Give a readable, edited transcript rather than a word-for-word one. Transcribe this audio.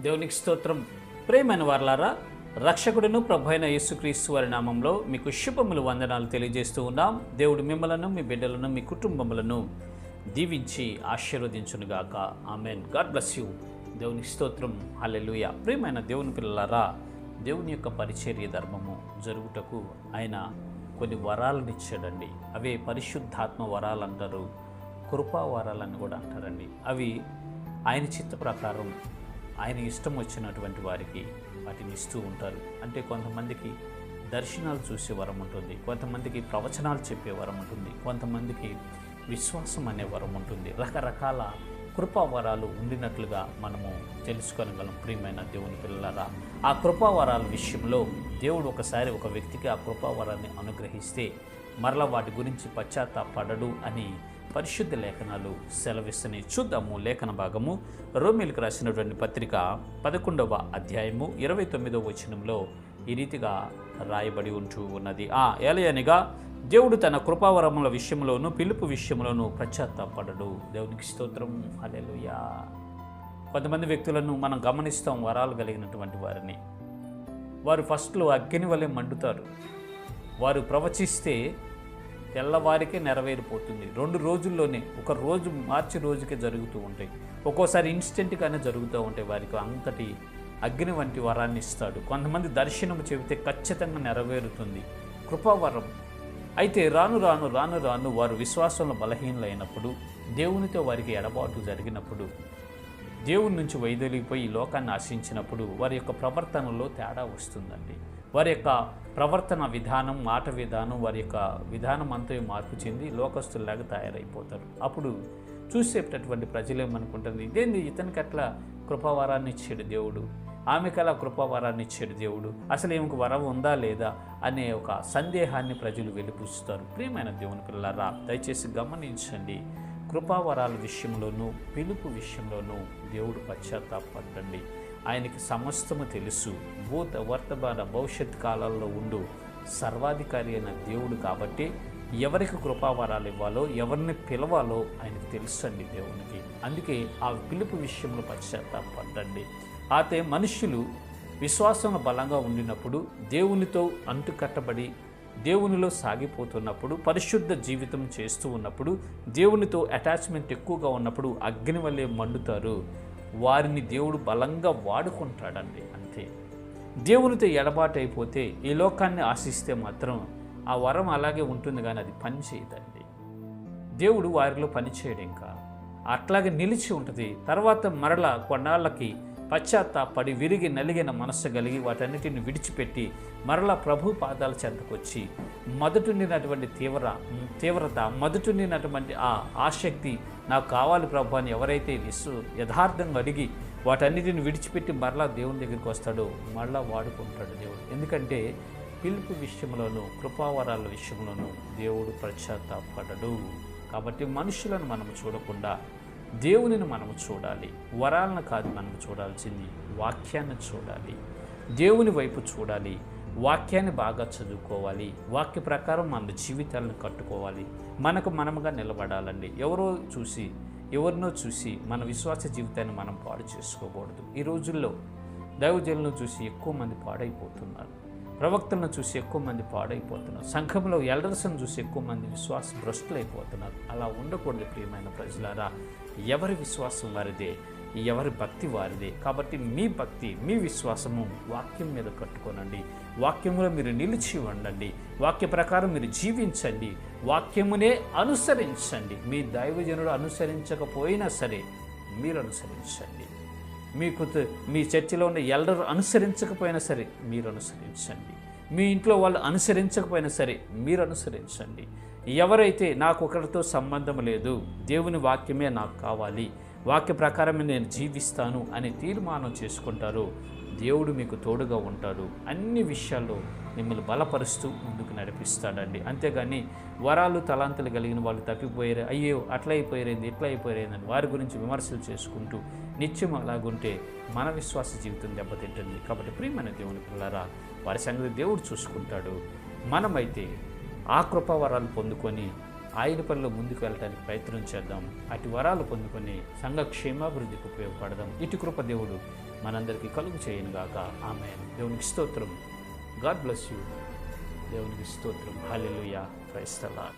దేవునికి స్తోత్రం. ప్రేమైన వారలారా, రక్షకుడును ప్రభు అయిన యేసుక్రీస్తు వారి నామంలో మీకు శుభములు వందనాలు తెలియజేస్తూ ఉన్నాం. దేవుడు మిమ్మలను, మీ బిడ్డలను, మీ కుటుంబములను దీవించి ఆశీర్వదించునుగాక. ఆమెన్. God bless you. దేవునికి స్తోత్రం. హల్లెలూయా. ప్రియమైన దేవుని పిల్లలారా, దేవుని యొక్క పరిచర్య ధర్మము జరుగుటకు ఆయన కొన్ని వరాలను ఇచ్చాడండి. అవే పరిశుద్ధాత్మ వరాలు అంటారు, కృపా వరాలని కూడా అంటారండి. అవి ఆయన చిత్త ప్రకారం ఆయన ఇష్టం వచ్చినటువంటి వారికి వాటిని ఇస్తూ ఉంటారు. అంటే కొంతమందికి దర్శనాలు చూసే వరం ఉంటుంది, కొంతమందికి ప్రవచనాలు చెప్పే వరం ఉంటుంది, కొంతమందికి విశ్వాసం అనే వరం ఉంటుంది. రకరకాల కృపా వరాలు ఉండినట్లుగా మనము తెలుసుకోగలం. ప్రియమైన దేవుని పిల్లలారా, ఆ కృపా వరాల విషయంలో దేవుడు ఒకసారి ఒక వ్యక్తికి ఆ కృపా వరాన్ని అనుగ్రహిస్తే మరలా వాటి గురించి పశ్చాత్తాపడడు అని పరిశుద్ధ లేఖనాలు సెలవిస్తున్నాయి. చూద్దాము లేఖన భాగము. రోమీలకు రాసినటువంటి పత్రిక 11వ అధ్యాయము 29వ వచనంలో ఈ రీతిగా రాయబడి ఉంటూ ఉన్నది. ఏలయనగా దేవుడు తన కృపావరముల విషయంలోనూ పిలుపు విషయంలోనూ పశ్చాత్తాపడడు. దేవునికి స్తోత్రం. హల్లెలూయా. కొంతమంది వ్యక్తులను మనం గమనిస్తాం, వరాలు కలిగినటువంటి వారిని. వారు ఫస్ట్లో అగ్ని వలె మండుతారు. వారు ప్రవచిస్తే తెల్లవారికే నెరవేరిపోతుంది. 2 రోజుల్లోనే, ఒక రోజు మార్చి రోజుకే జరుగుతూ ఉంటాయి. ఒక్కోసారి ఇన్స్టెంట్గానే జరుగుతూ ఉంటాయి. వారికి అంతటి అగ్ని వంటి వరాన్ని ఇస్తాడు. కొంతమంది దర్శనం చెబితే ఖచ్చితంగా నెరవేరుతుంది, కృపావరం. అయితే రాను రాను రాను రాను వారు విశ్వాసంలో బలహీనలైనప్పుడు, దేవునితో వారికి ఎడబాటు జరిగినప్పుడు, దేవుని నుంచి వైదొలిగిపోయి ఈ లోకాన్ని ఆశించినప్పుడు వారి యొక్క ప్రవర్తనలో తేడా వస్తుందండి. వారి యొక్క ప్రవర్తన విధానం, మాట విధానం, వారి యొక్క విధానం అంతా మార్పు చెంది లోకస్తుల్లాగా తయారైపోతారు. అప్పుడు చూసేటటువంటి ప్రజలు ఏమనుకుంటుంది, ఇదేంది ఇతనికి అట్లా కృపావరాన్ని ఇచ్చాడు దేవుడు, ఆమెకు అలా కృపావరాన్ని ఇచ్చాడు దేవుడు, అసలు ఏమికి వరం ఉందా లేదా అనే ఒక సందేహాన్ని ప్రజలు వెలిపుస్తారు. ప్రియమైన దేవుని పిల్లలారా, దయచేసి గమనించండి. కృపావరాల విషయంలోనూ పిలుపు విషయంలోనూ దేవుడు పశ్చాత్తాపడండి. ఆయనకి సమస్తము తెలుసు. భూత వర్తమాన భవిష్యత్ కాలాల్లో ఉండు సర్వాధికారి అయిన దేవుడు కాబట్టి ఎవరికి కృపావరాలు ఇవ్వాలో, ఎవరిని పిలవాలో ఆయనకు తెలుసు అండి దేవునికి. అందుకే ఆ పిలుపు విషయంలో పశ్చాత్తాపడండి. అయితే మనుష్యులు విశ్వాసంలో బలంగా ఉండినప్పుడు, దేవునితో అంటుకట్టబడి దేవునిలో సాగిపోతున్నప్పుడు, పరిశుద్ధ జీవితం చేస్తూ ఉన్నప్పుడు, దేవునితో అటాచ్మెంట్ ఎక్కువగా ఉన్నప్పుడు అగ్ని వల్లే మండుతారు. వారిని దేవుడు బలంగా వాడుకుంటాడండి. అంతే. దేవునితో ఎడబాటు అయిపోతే, ఈ లోకాన్ని ఆశిస్తే మాత్రం ఆ వరం అలాగే ఉంటుంది, కానీ అది పని చేయదండి. దేవుడు వారిలో పని చేయడు, ఇంకా అట్లాగే నిలిచి ఉంటుంది. తర్వాత మరలా కొన్నాళ్ళకి పశ్చాత్తాపడి విరిగి నలిగిన మనస్సు కలిగి వాటన్నిటిని విడిచిపెట్టి మరలా ప్రభు పాదాల చెంతకొచ్చి మొదటుండినటువంటి తీవ్రత, మొదటుండినటువంటి ఆ ఆసక్తి, నాకు కావాలి ప్రభు అని ఎవరైతే యథార్థంగా అడిగి వాటన్నిటిని విడిచిపెట్టి మరలా దేవుని దగ్గరికి వస్తాడో మరలా వాడుకుంటాడు దేవుడు. ఎందుకంటే పిలుపు విషయంలోనూ కృపావరాల విషయంలోనూ దేవుడు పశ్చాత్తాపడడు. కాబట్టి మనుషులను మనము చూడకుండా దేవునిని మనము చూడాలి. వరాలను కాదు మనము చూడాల్సింది, వాక్యాన్ని చూడాలి. దేవుని వైపు చూడాలి. వాక్యాన్ని బాగా చదువుకోవాలి. వాక్య ప్రకారం మన జీవితాలను కట్టుకోవాలి. మనకు మనముగా నిలబడాలండి. ఎవరినో చూసి మన విశ్వాస జీవితాన్ని మనం పాడు చేసుకోకూడదు. ఈ రోజుల్లో దైవజనులను చూసి ఎక్కువ మంది పాడైపోతున్నారు. ప్రవక్తలను చూసి ఎక్కువ మంది పాడైపోతున్నారు. సంఘంలో ఎల్డర్స్ను చూసి ఎక్కువ మంది విశ్వాస భ్రష్టులైపోతున్నారు. అలా ఉండకూడదు. ప్రియమైన ప్రజలారా, ఎవరి విశ్వాసం వారిదే, ఎవరి భక్తి వారిదే. కాబట్టి మీ భక్తి, మీ విశ్వాసము వాక్యం మీద కట్టుకోనండి. వాక్యములో మీరు నిలిచి ఉండండి. వాక్య ప్రకారం మీరు జీవించండి. వాక్యమునే అనుసరించండి. మీ దైవజనుడు అనుసరించకపోయినా సరే మీరు అనుసరించండి. మీ చర్చిలో ఉన్న ఎల్డర్ అనుసరించకపోయినా సరే మీరు అనుసరించండి. మీ ఇంట్లో వాళ్ళు అనుసరించకపోయినా సరే మీరు అనుసరించండి. ఎవరైతే నాకు ఒకరితో సంబంధం లేదు, దేవుని వాక్యమే నాకు కావాలి, వాక్య ప్రకారమే నేను జీవిస్తాను అని తీర్మానం చేసుకుంటారో దేవుడు మీకు తోడుగా ఉంటాడు. అన్ని విషయాల్లో మిమ్మల్ని బలపరుస్తూ ముందుకు నడిపిస్తాడండి. అంతేగాని వరాలు తలాంతులు కలిగిన వాళ్ళు తప్పిపోయారు, అయ్యో అట్లా అయిపోయారేంది, ఇట్లా అయిపోయారేందని వారి గురించి విమర్శలు చేసుకుంటూ నిత్యం అలాగుంటే మన విశ్వాస జీవితం దెబ్బతింటుంది. కాబట్టి ప్రియమైన దేవుని పిల్లలారా, వారి సంగతి దేవుడు చూసుకుంటాడు. మనమైతే ఆ కృపా వరాలు పొందుకొని ఆయన పనిలో ముందుకు వెళ్ళడానికి ప్రయత్నం చేద్దాం. అటు వరాలు పొందుకొని సంఘ క్షేమాభివృద్ధికి ఉపయోగపడదాం. ఇటు కృప దేవుడు మనందరికీ కలుగు చేయనుగాక. ఆమేన్. దేవునికి స్తోత్రం. God bless you. దేవునికి స్తోత్రం. హల్లెలూయా. Praise the lord.